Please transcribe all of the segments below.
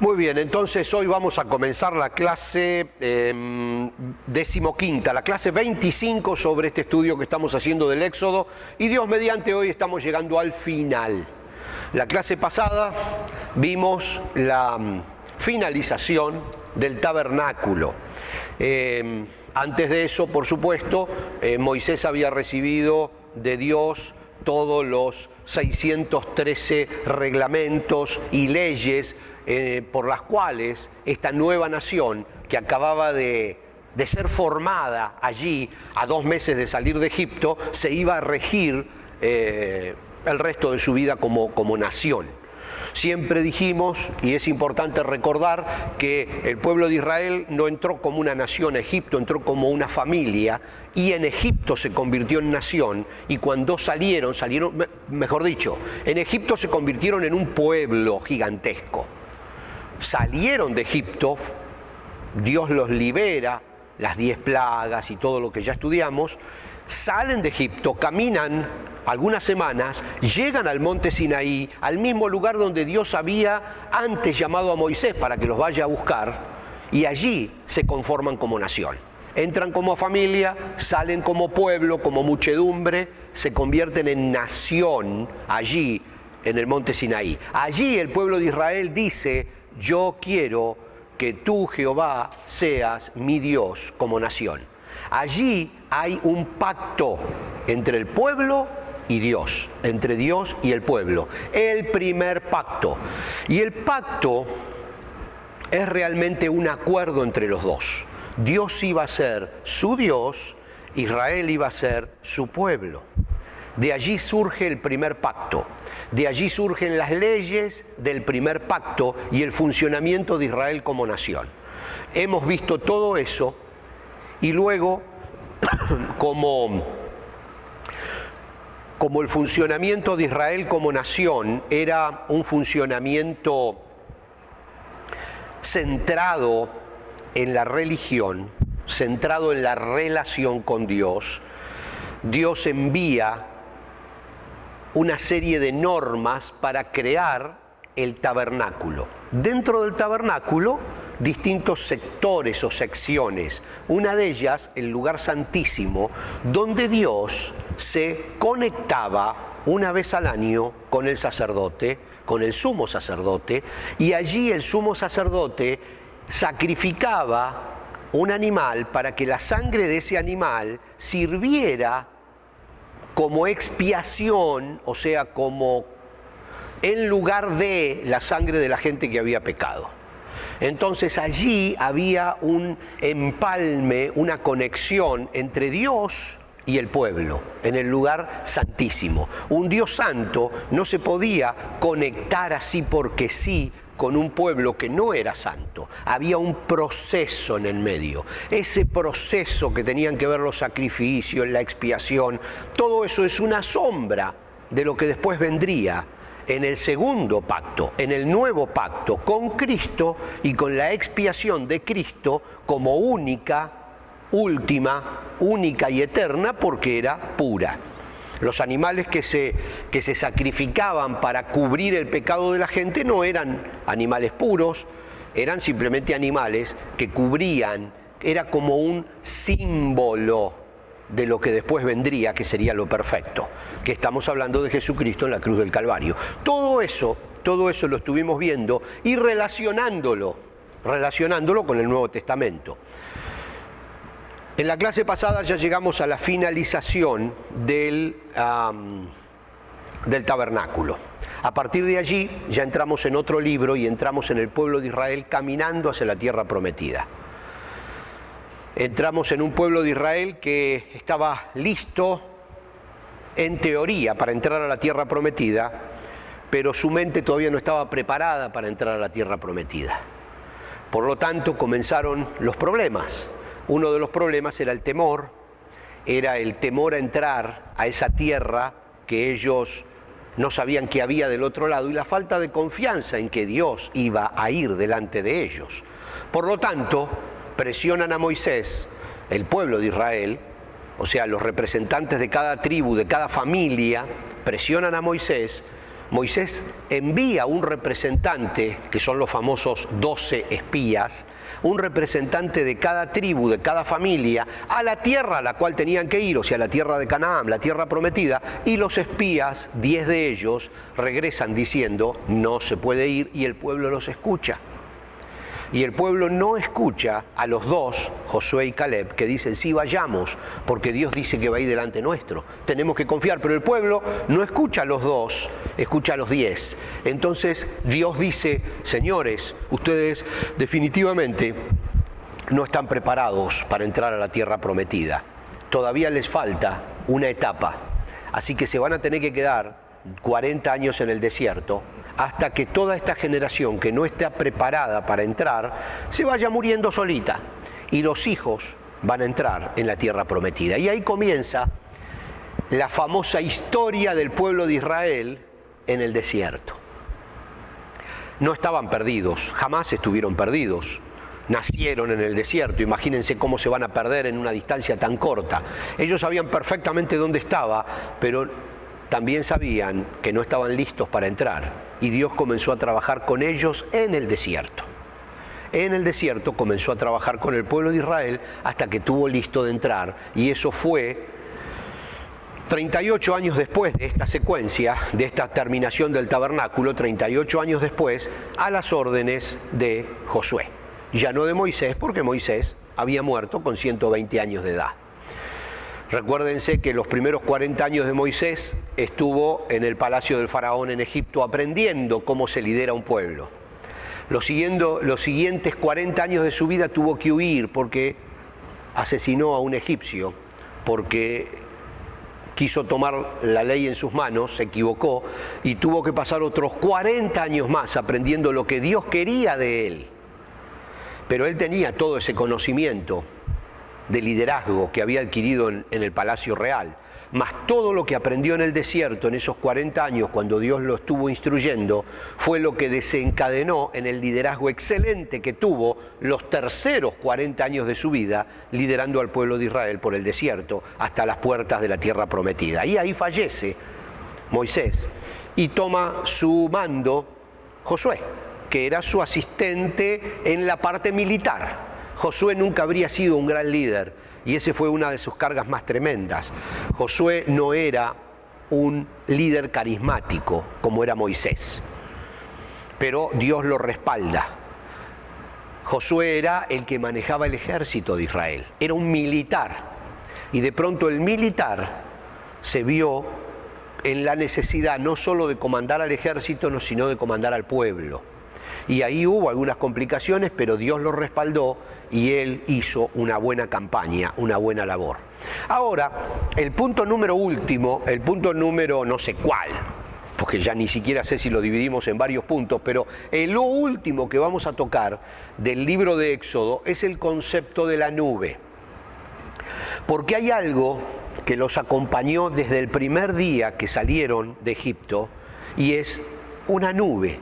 Muy bien, entonces hoy vamos a comenzar la clase 15ª, la clase 25 sobre este estudio que estamos haciendo del Éxodo, y Dios mediante hoy estamos llegando al final. La clase pasada vimos la finalización del tabernáculo. Antes de eso, por supuesto, Moisés había recibido de Dios todos los 613 reglamentos y leyes por las cuales esta nueva nación que acababa de ser formada allí a 2 meses de salir de Egipto se iba a regir el resto de su vida como nación. Siempre dijimos, y es importante recordar, que el pueblo de Israel no entró como una nación a Egipto, entró como una familia, y en Egipto se convirtió en nación, y cuando salieron, mejor dicho, en Egipto se convirtieron en un pueblo gigantesco. Salieron de Egipto, Dios los libera, las 10 plagas y todo lo que ya estudiamos, salen de Egipto, caminan algunas semanas, llegan al monte Sinaí, al mismo lugar donde Dios había antes llamado a Moisés para que los vaya a buscar, y allí se conforman como nación. Entran como familia, salen como pueblo, como muchedumbre, se convierten en nación allí en el monte Sinaí. Allí el pueblo de Israel dice: yo quiero que tú, Jehová, seas mi Dios como nación. Allí hay un pacto entre el pueblo y Dios, entre Dios y el pueblo, el primer pacto. Y el pacto es realmente un acuerdo entre los dos. Dios iba a ser su Dios, Israel iba a ser su pueblo. De allí surge el primer pacto, de allí surgen las leyes del primer pacto y el funcionamiento de Israel como nación. Hemos visto todo eso y luego como el funcionamiento de Israel como nación era un funcionamiento centrado en la religión, centrado en la relación con Dios, Dios envía una serie de normas para crear el tabernáculo. Dentro del tabernáculo, distintos sectores o secciones. Una de ellas, el lugar santísimo, donde Dios se conectaba una vez al año con el sacerdote, con el sumo sacerdote, y allí el sumo sacerdote sacrificaba un animal para que la sangre de ese animal sirviera como expiación, o sea, como en lugar de la sangre de la gente que había pecado. Entonces allí había un empalme, una conexión entre Dios y el pueblo, en el lugar santísimo. Un Dios santo no se podía conectar así porque sí con un pueblo que no era santo. Había un proceso en el medio. Ese proceso que tenían que ver los sacrificios, la expiación, todo eso es una sombra de lo que después vendría en el segundo pacto, en el nuevo pacto con Cristo y con la expiación de Cristo como única, última, única y eterna, porque era pura. Los animales que se sacrificaban para cubrir el pecado de la gente no eran animales puros, eran simplemente animales que cubrían, era como un símbolo de lo que después vendría, que sería lo perfecto, que estamos hablando de Jesucristo en la cruz del Calvario. Todo eso lo estuvimos viendo y relacionándolo con el Nuevo Testamento. En la clase pasada ya llegamos a la finalización del tabernáculo. A partir de allí ya entramos en otro libro y entramos en el pueblo de Israel caminando hacia la tierra prometida. Entramos en un pueblo de Israel que estaba listo, en teoría, para entrar a la tierra prometida, pero su mente todavía no estaba preparada para entrar a la tierra prometida. Por lo tanto, comenzaron los problemas. Uno de los problemas era el temor a entrar a esa tierra que ellos no sabían que había del otro lado, y la falta de confianza en que Dios iba a ir delante de ellos. Por lo tanto, presionan a Moisés, el pueblo de Israel, o sea, los representantes de cada tribu, de cada familia, presionan a Moisés Moisés envía un representante, que son los famosos 12 espías, un representante de cada tribu, de cada familia, a la tierra a la cual tenían que ir, o sea, la tierra de Canaán, la tierra prometida, y los espías, 10 de ellos, regresan diciendo, no se puede ir, y el pueblo los escucha. Y el pueblo no escucha a los dos, Josué y Caleb, que dicen, sí, vayamos, porque Dios dice que va a ir delante nuestro. Tenemos que confiar, pero el pueblo no escucha a los dos, escucha a los 10. Entonces Dios dice, señores, ustedes definitivamente no están preparados para entrar a la tierra prometida. Todavía les falta una etapa. Así que se van a tener que quedar 40 años en el desierto, hasta que toda esta generación que no está preparada para entrar, se vaya muriendo solita. Y los hijos van a entrar en la tierra prometida. Y ahí comienza la famosa historia del pueblo de Israel en el desierto. No estaban perdidos, jamás estuvieron perdidos. Nacieron en el desierto, imagínense cómo se van a perder en una distancia tan corta. Ellos sabían perfectamente dónde estaba, pero también sabían que no estaban listos para entrar. Y Dios comenzó a trabajar con ellos en el desierto. En el desierto comenzó a trabajar con el pueblo de Israel hasta que tuvo listo de entrar. Y eso fue 38 años después de esta secuencia, de esta terminación del tabernáculo, 38 años después, a las órdenes de Josué. Ya no de Moisés, porque Moisés había muerto con 120 años de edad. Recuérdense que los primeros 40 años de Moisés estuvo en el palacio del faraón en Egipto aprendiendo cómo se lidera un pueblo. Los siguientes 40 años de su vida tuvo que huir porque asesinó a un egipcio, porque quiso tomar la ley en sus manos, se equivocó y tuvo que pasar otros 40 años más aprendiendo lo que Dios quería de él. Pero él tenía todo ese conocimiento de liderazgo que había adquirido en el Palacio Real, más todo lo que aprendió en el desierto en esos 40 años cuando Dios lo estuvo instruyendo, fue lo que desencadenó en el liderazgo excelente que tuvo los terceros 40 años de su vida liderando al pueblo de Israel por el desierto hasta las puertas de la tierra prometida. Y ahí fallece Moisés y toma su mando Josué, que era su asistente en la parte militar. Josué nunca habría sido un gran líder y esa fue una de sus cargas más tremendas. Josué no era un líder carismático como era Moisés, pero Dios lo respalda. Josué era el que manejaba el ejército de Israel, era un militar y de pronto el militar se vio en la necesidad no solo de comandar al ejército, sino de comandar al pueblo. Y ahí hubo algunas complicaciones, pero Dios lo respaldó y él hizo una buena campaña, una buena labor. Ahora, el punto número último, el punto número no sé cuál, porque ya ni siquiera sé si lo dividimos en varios puntos, pero lo último que vamos a tocar del libro de Éxodo es el concepto de la nube. Porque hay algo que los acompañó desde el primer día que salieron de Egipto y es una nube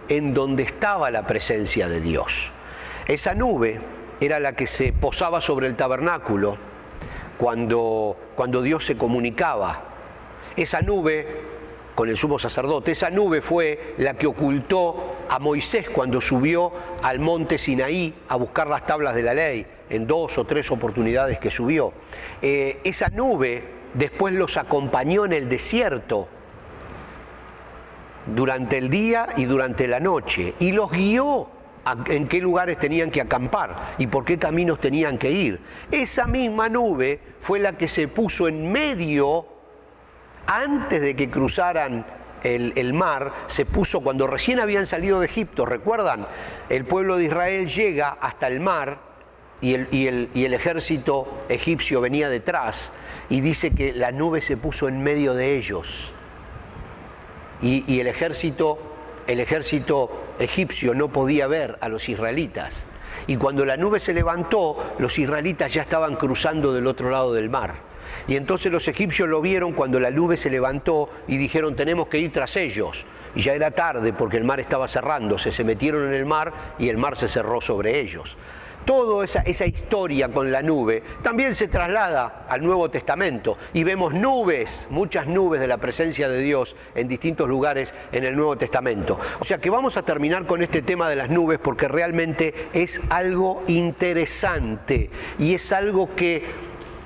en donde estaba la presencia de Dios. Esa nube era la que se posaba sobre el tabernáculo cuando Dios se comunicaba. Esa nube con el sumo sacerdote, esa nube fue la que ocultó a Moisés cuando subió al monte Sinaí a buscar las tablas de la ley, en 2 o 3 oportunidades que subió. Esa nube después los acompañó en el desierto durante el día y durante la noche y los guió en qué lugares tenían que acampar y por qué caminos tenían que ir. Esa misma nube fue la que se puso en medio antes de que cruzaran el mar, se puso cuando recién habían salido de Egipto. ¿Recuerdan? El pueblo de Israel llega hasta el mar y el ejército egipcio venía detrás y dice que la nube se puso en medio de ellos. Y el ejército egipcio no podía ver a los israelitas. Y cuando la nube se levantó, los israelitas ya estaban cruzando del otro lado del mar. Y entonces los egipcios lo vieron cuando la nube se levantó y dijeron, tenemos que ir tras ellos. Y ya era tarde porque el mar estaba cerrándose. Se metieron en el mar y el mar se cerró sobre ellos. Toda esa historia con la nube también se traslada al Nuevo Testamento y vemos nubes, muchas nubes de la presencia de Dios en distintos lugares en el Nuevo Testamento. O sea que vamos a terminar con este tema de las nubes porque realmente es algo interesante y es algo que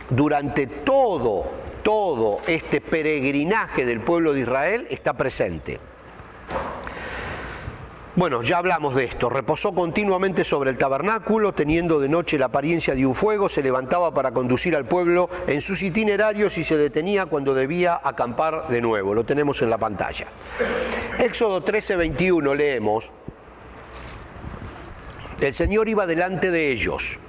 durante todo este peregrinaje del pueblo de Israel está presente. Bueno, ya hablamos de esto. Reposó continuamente sobre el tabernáculo, teniendo de noche la apariencia de un fuego, se levantaba para conducir al pueblo en sus itinerarios y se detenía cuando debía acampar de nuevo. Lo tenemos en la pantalla. Éxodo 13:21 leemos: el Señor iba delante de ellos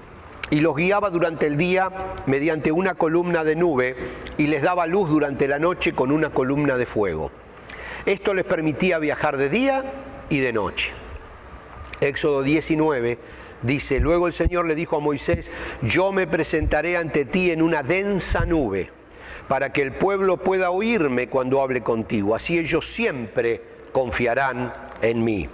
y los guiaba durante el día mediante una columna de nube y les daba luz durante la noche con una columna de fuego. Esto les permitía viajar de día y de noche. Éxodo 19 dice: luego el Señor le dijo a Moisés: yo me presentaré ante ti en una densa nube, para que el pueblo pueda oírme cuando hable contigo, así ellos siempre confiarán en mí.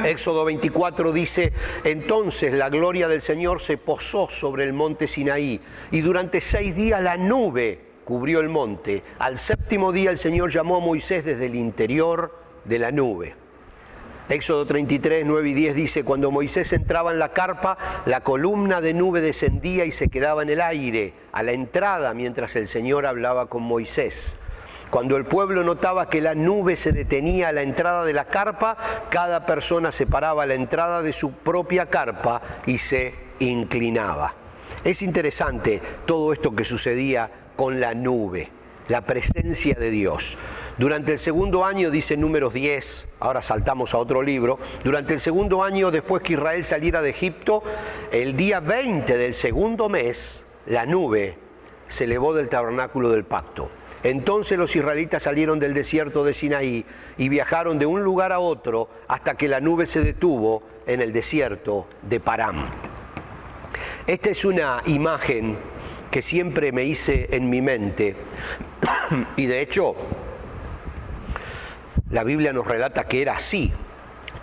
Éxodo 24 dice: entonces la gloria del Señor se posó sobre el monte Sinaí, y durante 6 días la nube cubrió el monte. Al 7º día el Señor llamó a Moisés desde el interior de la nube. Éxodo 33, 9 y 10 dice: cuando Moisés entraba en la carpa, la columna de nube descendía y se quedaba en el aire, a la entrada, mientras el Señor hablaba con Moisés. Cuando el pueblo notaba que la nube se detenía a la entrada de la carpa, cada persona separaba la entrada de su propia carpa y se inclinaba. Es interesante todo esto que sucedía con la nube, la presencia de Dios. Durante el 2.º año, dice Números 10, ahora saltamos a otro libro, durante el 2.º año después que Israel saliera de Egipto, el día 20 del 2.º mes, la nube se elevó del tabernáculo del pacto. Entonces los israelitas salieron del desierto de Sinaí y viajaron de un lugar a otro hasta que la nube se detuvo en el desierto de Parán. Esta es una imagen que siempre me hice en mi mente y de hecho la Biblia nos relata que era así.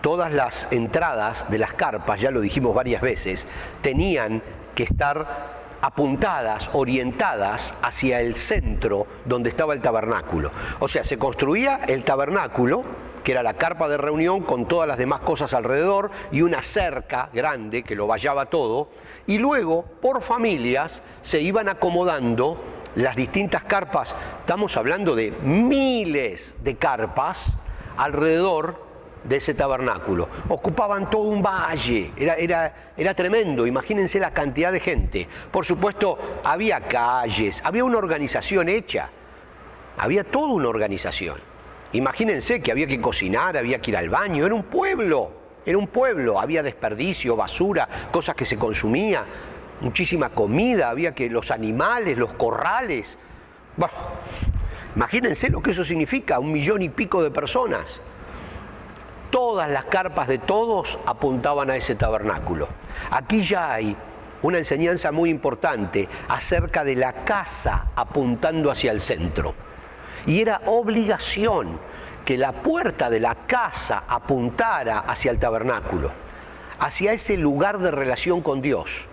Todas las entradas de las carpas, ya lo dijimos varias veces, tenían que estar apuntadas, orientadas hacia el centro donde estaba el tabernáculo. O sea, se construía el tabernáculo, que era la carpa de reunión con todas las demás cosas alrededor y una cerca grande que lo vallaba todo, y luego por familias se iban acomodando las distintas carpas. Estamos hablando de miles de carpas alrededor de ese tabernáculo. Ocupaban todo un valle, era tremendo. Imagínense la cantidad de gente. Por supuesto, había calles, había una organización hecha, había toda una organización. Imagínense que había que cocinar, había que ir al baño, era un pueblo, había desperdicio, basura, cosas que se consumía, muchísima comida, había que los animales, los corrales. Bueno, imagínense lo que eso significa, 1 millón y pico de personas. Todas las carpas de todos apuntaban a ese tabernáculo. Aquí ya hay una enseñanza muy importante acerca de la casa apuntando hacia el centro. Y era obligación que la puerta de la casa apuntara hacia el tabernáculo, hacia ese lugar de relación con Dios.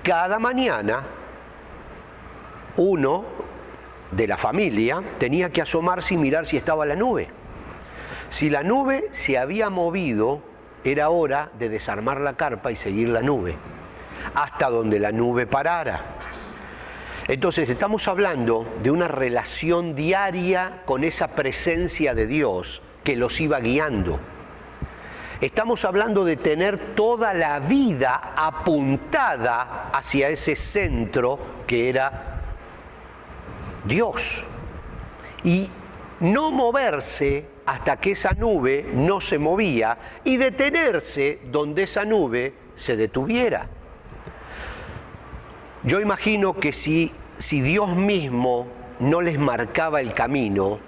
Cada mañana, uno de la familia tenía que asomarse y mirar si estaba la nube. Si la nube se había movido, era hora de desarmar la carpa y seguir la nube, hasta donde la nube parara. Entonces estamos hablando de una relación diaria con esa presencia de Dios que los iba guiando. Estamos hablando de tener toda la vida apuntada hacia ese centro que era Dios. Y no moverse hasta que esa nube no se movía y detenerse donde esa nube se detuviera. Yo imagino que si Dios mismo no les marcaba el camino,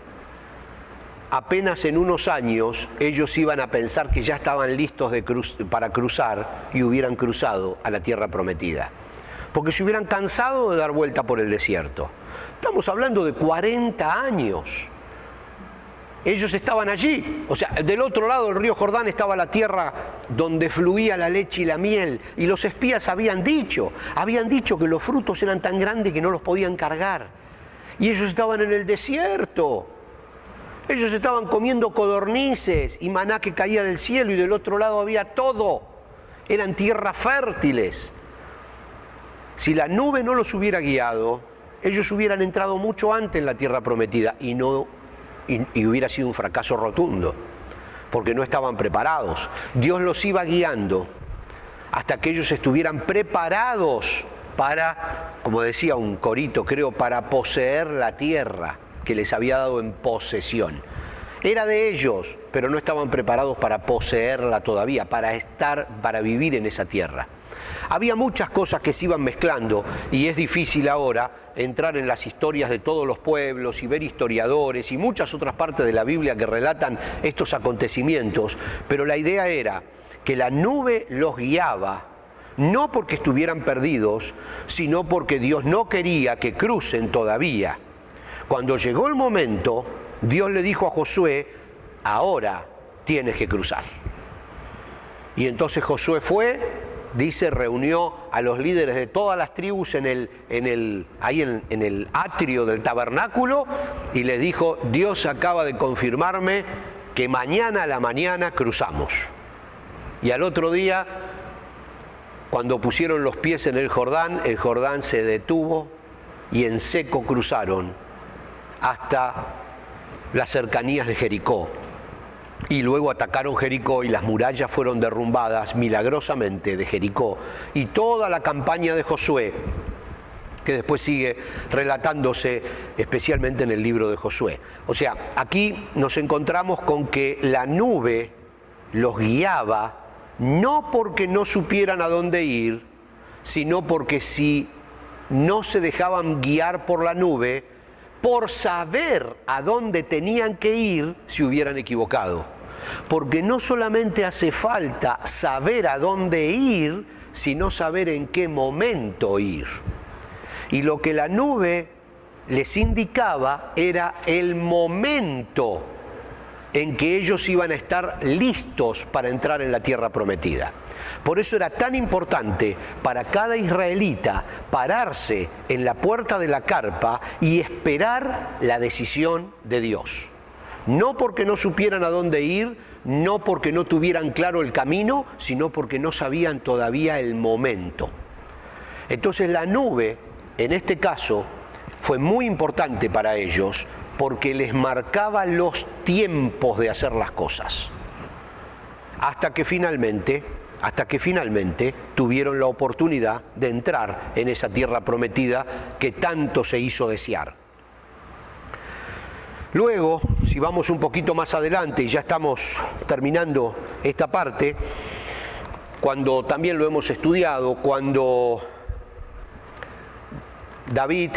apenas en unos años ellos iban a pensar que ya estaban listos para cruzar y hubieran cruzado a la tierra prometida, porque se hubieran cansado de dar vuelta por el desierto. Estamos hablando de 40 años. Ellos estaban allí, o sea, del otro lado del río Jordán estaba la tierra donde fluía la leche y la miel, y los espías habían dicho que los frutos eran tan grandes que no los podían cargar, y ellos estaban en el desierto, ellos estaban comiendo codornices y maná que caía del cielo, y del otro lado había todo, eran tierras fértiles. Si la nube no los hubiera guiado, ellos hubieran entrado mucho antes en la tierra prometida y hubiera sido un fracaso rotundo, porque no estaban preparados. Dios los iba guiando hasta que ellos estuvieran preparados para, como decía un corito, creo, para poseer la tierra que les había dado en posesión. Era de ellos, pero no estaban preparados para poseerla todavía, para vivir en esa tierra. Había muchas cosas que se iban mezclando y es difícil ahora entrar en las historias de todos los pueblos y ver historiadores y muchas otras partes de la Biblia que relatan estos acontecimientos, pero la idea era que la nube los guiaba, no porque estuvieran perdidos, sino porque Dios no quería que crucen todavía. Cuando llegó el momento, Dios le dijo a Josué, ahora tienes que cruzar. Y entonces Josué fue, dice, reunió a los líderes de todas las tribus en el atrio del tabernáculo y les dijo, Dios acaba de confirmarme que mañana a la mañana cruzamos. Y al otro día, cuando pusieron los pies en el Jordán se detuvo y en seco cruzaron hasta las cercanías de Jericó. Y luego atacaron Jericó y las murallas fueron derrumbadas milagrosamente de Jericó. Y toda la campaña de Josué, que después sigue relatándose especialmente en el libro de Josué. O sea, aquí nos encontramos con que la nube los guiaba, no porque no supieran a dónde ir, sino porque si no se dejaban guiar por la nube, por saber a dónde tenían que ir, se hubieran equivocado. Porque no solamente hace falta saber a dónde ir, sino saber en qué momento ir. Y lo que la nube les indicaba era el momento en que ellos iban a estar listos para entrar en la tierra prometida. Por eso era tan importante para cada israelita pararse en la puerta de la carpa y esperar la decisión de Dios. No porque no supieran a dónde ir, no porque no tuvieran claro el camino, sino porque no sabían todavía el momento. Entonces la nube, en este caso, fue muy importante para ellos porque les marcaba los tiempos de hacer las cosas. Hasta que finalmente tuvieron la oportunidad de entrar en esa tierra prometida que tanto se hizo desear. Luego, si vamos un poquito más adelante, y ya estamos terminando esta parte, cuando también lo hemos estudiado, cuando David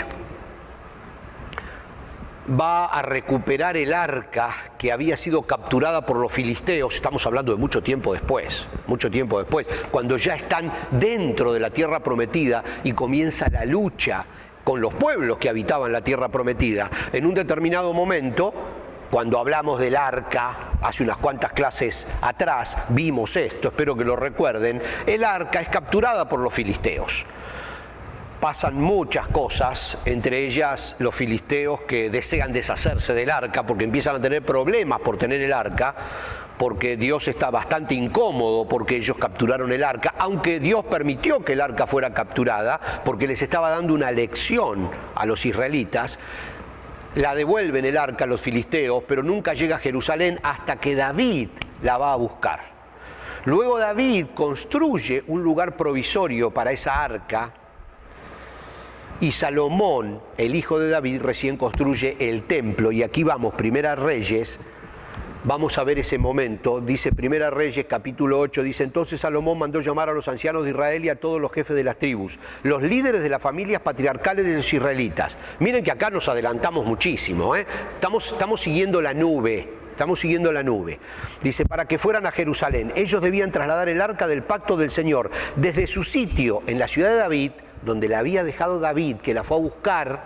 va a recuperar el arca que había sido capturada por los filisteos, estamos hablando de mucho tiempo después, cuando ya están dentro de la tierra prometida y comienza la lucha con los pueblos que habitaban la tierra prometida. En un determinado momento, cuando hablamos del arca, hace unas cuantas clases atrás vimos esto, espero que lo recuerden, el arca es capturada por los filisteos. Pasan muchas cosas, entre ellas los filisteos que desean deshacerse del arca porque empiezan a tener problemas por tener el arca, porque Dios está bastante incómodo porque ellos capturaron el arca, aunque Dios permitió que el arca fuera capturada porque les estaba dando una lección a los israelitas. La devuelven el arca a los filisteos, pero nunca llega a Jerusalén hasta que David la va a buscar. Luego David construye un lugar provisorio para esa arca, y Salomón, el hijo de David, recién construye el templo. Y aquí vamos, Primera Reyes, vamos a ver ese momento. Dice Primera Reyes, capítulo 8, dice, entonces Salomón mandó llamar a los ancianos de Israel y a todos los jefes de las tribus, los líderes de las familias patriarcales de los israelitas. Miren que acá nos adelantamos muchísimo, ¿eh? Estamos siguiendo la nube. Dice, para que fueran a Jerusalén. Ellos debían trasladar el arca del pacto del Señor desde su sitio en la ciudad de David, donde la había dejado David, que la fue a buscar,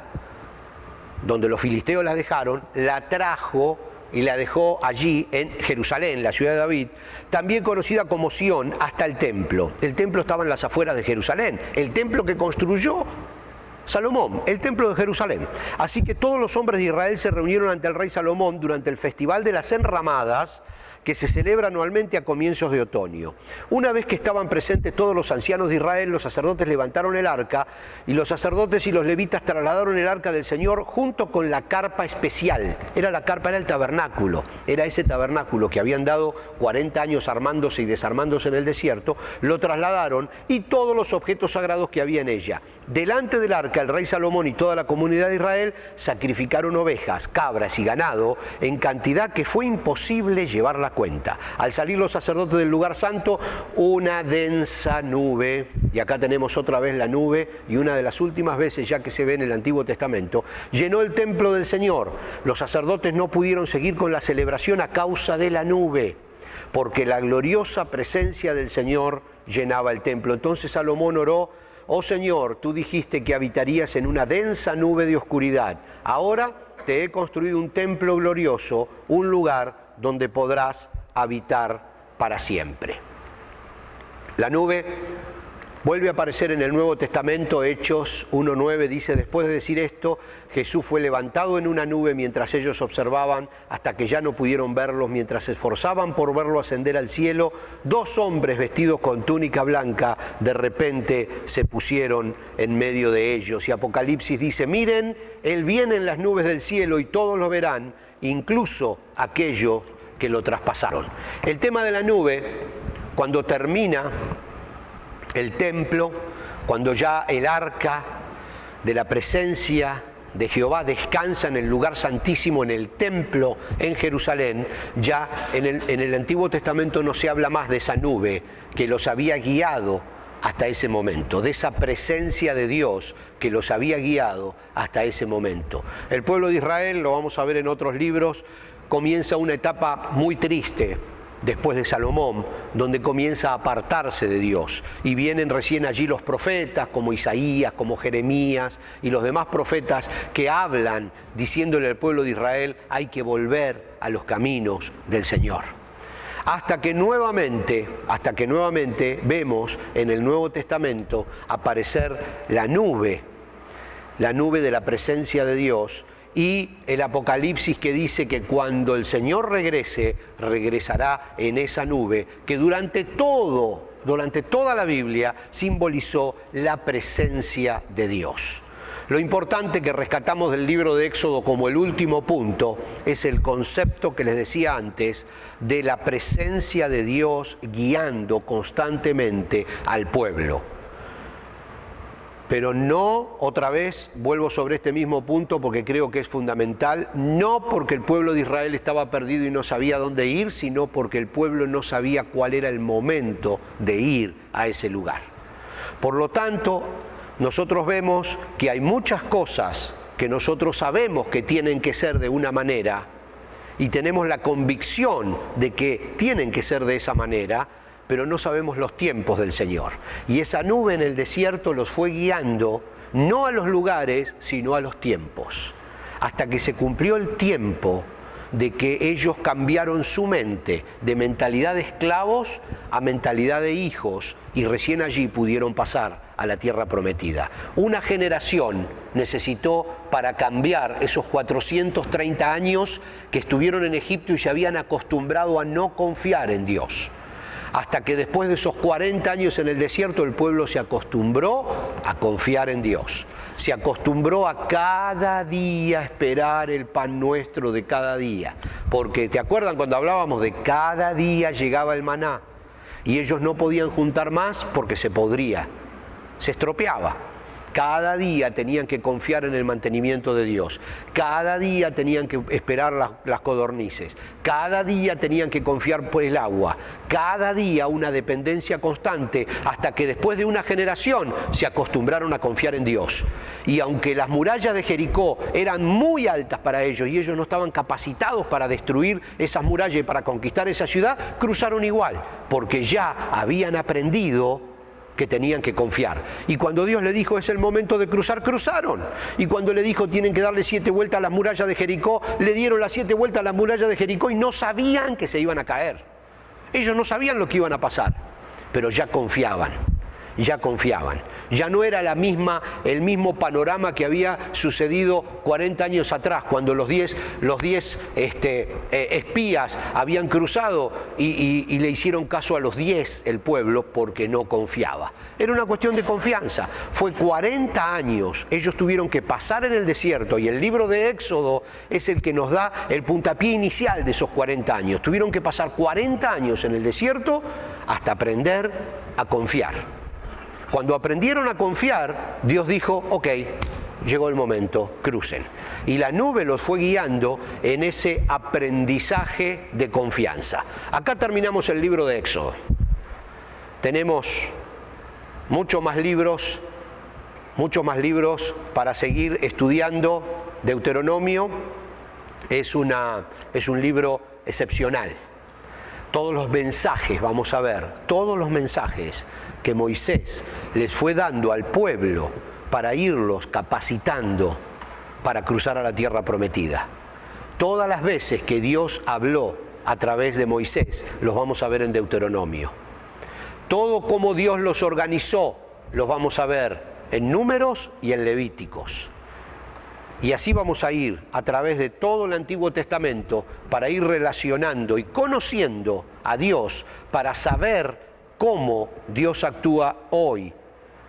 donde los filisteos la dejaron, la trajo y la dejó allí en Jerusalén, la ciudad de David, también conocida como Sión, hasta el templo. El templo estaba en las afueras de Jerusalén, el templo que construyó Salomón, el templo de Jerusalén. Así que todos los hombres de Israel se reunieron ante el rey Salomón durante el festival de las enramadas, que se celebra anualmente a comienzos de otoño. Una vez que estaban presentes todos los ancianos de Israel, los sacerdotes levantaron el arca, y los sacerdotes y los levitas trasladaron el arca del Señor junto con la carpa especial. Era la carpa, era el tabernáculo, era ese tabernáculo que habían dado 40 años armándose y desarmándose en el desierto, lo trasladaron, y todos los objetos sagrados que había en ella. Delante del arca, el rey Salomón y toda la comunidad de Israel sacrificaron ovejas, cabras y ganado en cantidad que fue imposible llevarla cuenta. Al salir los sacerdotes del lugar santo, una densa nube, y acá tenemos otra vez la nube, y una de las últimas veces ya que se ve en el Antiguo Testamento, llenó el templo del Señor. Los sacerdotes no pudieron seguir con la celebración a causa de la nube, porque la gloriosa presencia del Señor llenaba el templo. Entonces Salomón oró: oh Señor, tú dijiste que habitarías en una densa nube de oscuridad. Ahora te he construido un templo glorioso, un lugar donde podrás habitar para siempre. La nube vuelve a aparecer en el Nuevo Testamento. Hechos 1:9 dice: después de decir esto, Jesús fue levantado en una nube mientras ellos observaban, hasta que ya no pudieron verlos. Mientras se esforzaban por verlo ascender al cielo, dos hombres vestidos con túnica blanca de repente se pusieron en medio de ellos. Y Apocalipsis dice: miren, Él viene en las nubes del cielo y todos lo verán, incluso aquellos que lo traspasaron. El tema de la nube, cuando termina el templo, cuando ya el arca de la presencia de Jehová descansa en el lugar santísimo, en el templo en Jerusalén, ya en el Antiguo Testamento no se habla más de esa nube que los había guiado hasta ese momento, de esa presencia de Dios que los había guiado hasta ese momento. El pueblo de Israel, lo vamos a ver en otros libros, comienza una etapa muy triste después de Salomón, donde comienza a apartarse de Dios. Y vienen recién allí los profetas, como Isaías, como Jeremías y los demás profetas que hablan diciéndole al pueblo de Israel: hay que volver a los caminos del Señor. Hasta que nuevamente vemos en el Nuevo Testamento aparecer la nube de la presencia de Dios, y el Apocalipsis que dice que cuando el Señor regrese, regresará en esa nube que durante toda la Biblia simbolizó la presencia de Dios. Lo importante que rescatamos del libro de Éxodo como el último punto es el concepto que les decía antes de la presencia de Dios guiando constantemente al pueblo. Pero no, otra vez, vuelvo sobre este mismo punto porque creo que es fundamental, no porque el pueblo de Israel estaba perdido y no sabía dónde ir, sino porque el pueblo no sabía cuál era el momento de ir a ese lugar. Por lo tanto, nosotros vemos que hay muchas cosas que nosotros sabemos que tienen que ser de una manera y tenemos la convicción de que tienen que ser de esa manera, pero no sabemos los tiempos del Señor. Y esa nube en el desierto los fue guiando no a los lugares, sino a los tiempos, hasta que se cumplió el tiempo de que ellos cambiaron su mente de mentalidad de esclavos a mentalidad de hijos, y recién allí pudieron pasar a la tierra prometida. Una generación necesitó para cambiar esos 430 años que estuvieron en Egipto y se habían acostumbrado a no confiar en Dios. Hasta que después de esos 40 años en el desierto, el pueblo se acostumbró a confiar en Dios. Se acostumbró a cada día esperar el pan nuestro de cada día. Porque, ¿te acuerdan cuando hablábamos de cada día llegaba el maná? Y ellos no podían juntar más porque se podría, se estropeaba. Cada día tenían que confiar en el mantenimiento de Dios. Cada día tenían que esperar las codornices. Cada día tenían que confiar por el agua. Cada día una dependencia constante, hasta que después de una generación se acostumbraron a confiar en Dios. Y aunque las murallas de Jericó eran muy altas para ellos y ellos no estaban capacitados para destruir esas murallas y para conquistar esa ciudad, cruzaron igual, porque ya habían aprendido que tenían que confiar. Y cuando Dios le dijo es el momento de cruzar, cruzaron. Y cuando le dijo tienen que darle 7 vueltas a las murallas de Jericó, le dieron las 7 vueltas a las murallas de Jericó y no sabían que se iban a caer. Ellos no sabían lo que iban a pasar, pero ya confiaban, ya confiaban. Ya no era el mismo panorama que había sucedido 40 años atrás, cuando los 10 espías habían cruzado y le hicieron caso a los 10 el pueblo porque no confiaba. Era una cuestión de confianza. Fue 40 años, ellos tuvieron que pasar en el desierto y el libro de Éxodo es el que nos da el puntapié inicial de esos 40 años. Tuvieron que pasar 40 años en el desierto hasta aprender a confiar. Cuando aprendieron a confiar, Dios dijo, ok, llegó el momento, crucen. Y la nube los fue guiando en ese aprendizaje de confianza. Acá terminamos el libro de Éxodo. Tenemos muchos más libros para seguir estudiando. Deuteronomio es un libro excepcional. Todos los mensajes, vamos a ver, todos los mensajes que Moisés les fue dando al pueblo para irlos capacitando para cruzar a la tierra prometida. Todas las veces que Dios habló a través de Moisés, los vamos a ver en Deuteronomio. Todo como Dios los organizó, los vamos a ver en Números y en Levíticos. Y así vamos a ir a través de todo el Antiguo Testamento para ir relacionando y conociendo a Dios, para saber cómo Dios actúa hoy,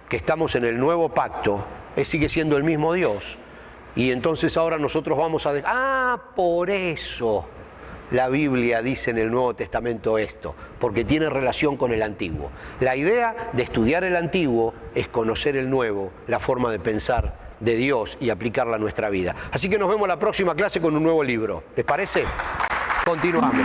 que estamos en el nuevo pacto. Él sigue siendo el mismo Dios. Y entonces ahora nosotros vamos a por eso la Biblia dice en el Nuevo Testamento esto, porque tiene relación con el Antiguo. La idea de estudiar el Antiguo es conocer el Nuevo, la forma de pensar de Dios y aplicarla a nuestra vida. Así que nos vemos la próxima clase con un nuevo libro. ¿Les parece? Continuamos.